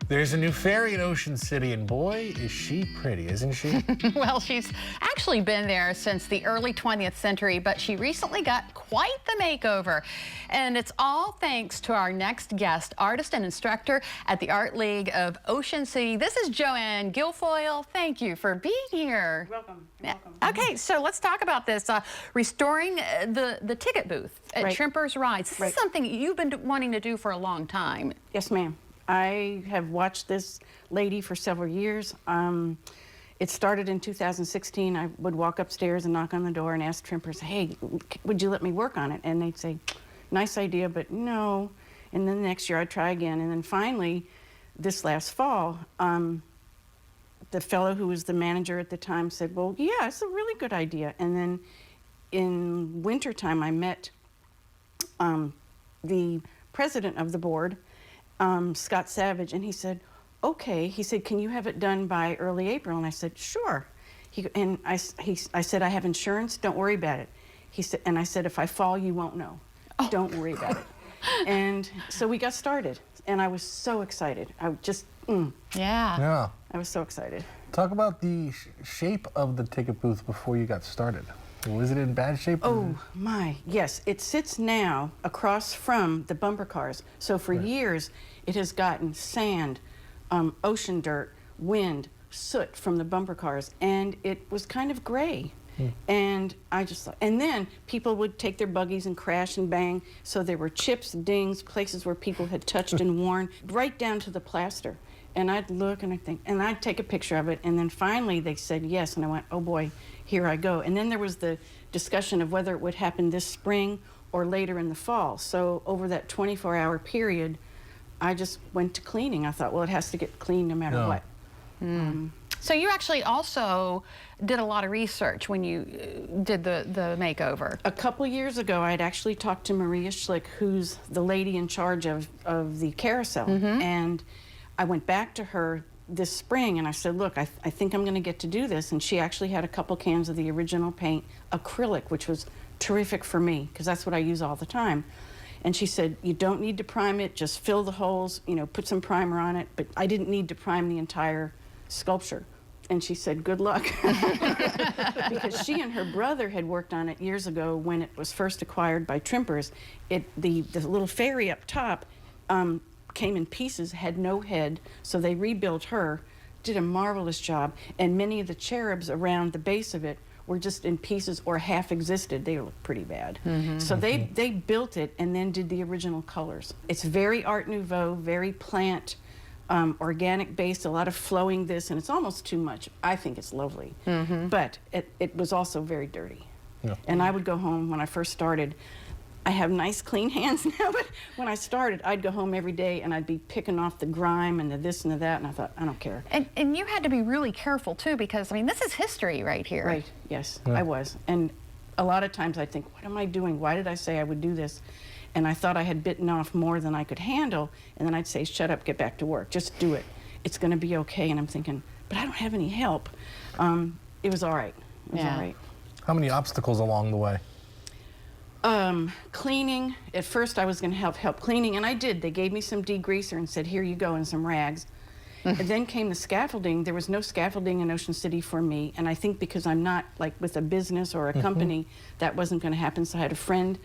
There's a new ferry in Ocean City, and boy, is she pretty, isn't she? Well, she's actually been there since the early 20th century, but she recently got quite the makeover. And it's all thanks to our next guest, artist and instructor at the Art League of Ocean City. This is Joanne Guilfoil. Thank you for being here. You're welcome. You're welcome. Okay, so let's talk about this. Restoring the ticket booth at Trimper's Rides. This is something you've been wanting to do for a long time. Yes, ma'am. I have watched this lady for several years. It started in 2016. I would walk upstairs and knock on the door and ask Trimpers, hey, would you let me work on it? And they'd say, nice idea, but no. And then the next year I'd try again. And then finally, this last fall, the fellow who was the manager at the time said, well, yeah, it's a really good idea. And then in wintertime, I met the president of the board, Scott Savage, and he said, okay. He said, can you have it done by early April? And I said, sure. I said, I have insurance, don't worry about it. He said, and I said, if I fall, you won't know. Oh. Don't worry about it. And so we got started, and I was so excited. I just, Yeah. I was so excited. Talk about the shape of the ticket booth before you got started. Was it in bad shape? Oh my, yes. It sits now across from the bumper cars. So for years, it has gotten sand, ocean dirt, wind, soot from the bumper cars, and it was kind of gray. And I just thought, and then people would take their buggies and crash and bang, so there were chips, dings, places where people had touched and worn, right down to the plaster. And I'd look and I'd think, and I'd take a picture of it, and then finally they said yes, and I went, oh boy, here I go. And then there was the discussion of whether it would happen this spring or later in the fall. So over that 24-hour period, I just went to cleaning. I thought, well, it has to get cleaned no matter what. So you actually also did a lot of research when you did the makeover. A couple years ago, I had actually talked to Maria Schlick, who's the lady in charge of the carousel, and I went back to her this spring and I said, look, I think I'm going to get to do this. And she actually had a couple cans of the original paint, acrylic, which was terrific for me because that's what I use all the time. And she said, you don't need to prime it, just fill the holes, you know, put some primer on it. But I didn't need to prime the entire sculpture. And she said, good luck. Because she and her brother had worked on it years ago when it was first acquired by Trimpers. The little fairy up top came in pieces, had no head, so they rebuilt her, did a marvelous job, and many of the cherubs around the base of it were just in pieces or half existed. They looked pretty bad. So they built it and then did the original colors. It's very Art Nouveau, very plant, organic based, a lot of flowing this, and it's almost too much. I think it's lovely, but it was also very dirty. And I would go home when I first started. I have nice clean hands now, but when I started, I'd go home every day and I'd be picking off the grime and the this and the that, and I thought, I don't care. And you had to be really careful too, because I mean, this is history right here. Right, yes, I was. And a lot of times I'd think, what am I doing? Why did I say I would do this? And I thought I had bitten off more than I could handle, and then I'd say, shut up, get back to work, just do it. It's gonna be okay. And I'm thinking, but I don't have any help. It was all right, it was all right. How many obstacles along the way? Cleaning. At first I was going to help cleaning, and I did. They gave me some degreaser and said, here you go, and some rags. And then came the scaffolding. There was no scaffolding in Ocean City for me, and I think because I'm not like with a business or a company, that wasn't going to happen. So I had a friend,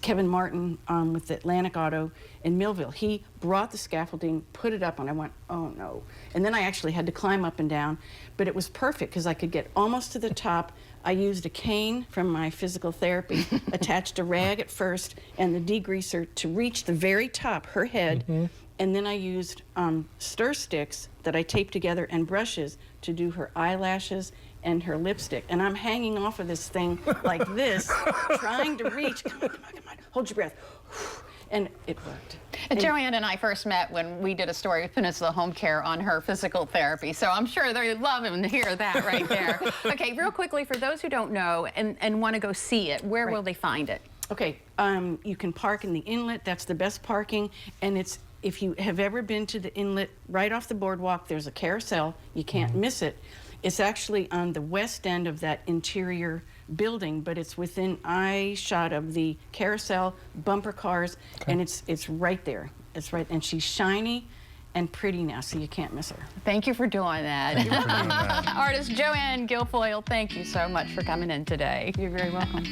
Kevin Martin, with Atlantic Auto in Millville. He brought the scaffolding, put it up, and I went, oh no. And then I actually had to climb up and down, but it was perfect because I could get almost to the top. I used a cane from my physical therapy, attached a rag at first, and the degreaser to reach the very top, her head, and then I used stir sticks that I taped together and brushes to do her eyelashes and her lipstick. And I'm hanging off of this thing like this, trying to reach. Come on, come on, come on. Hold your breath. And it worked. Joanne and I first met when we did a story with Peninsula Home Care on her physical therapy, so I'm sure they love him to hear that right there. Okay, real quickly, for those who don't know and want to go see it, where will they find it? Okay, you can park in the inlet. That's the best parking, and it's, if you have ever been to the inlet, right off the boardwalk, there's a carousel. You can't miss it. It's actually on the west end of that interior building, but it's within eye shot of the carousel, bumper cars, and it's right there. It's right, and she's shiny, and pretty now, so you can't miss her. Thank you for doing that. Thank you for doing that. Artist Joanne Guilfoil, thank you so much for coming in today. You're very welcome.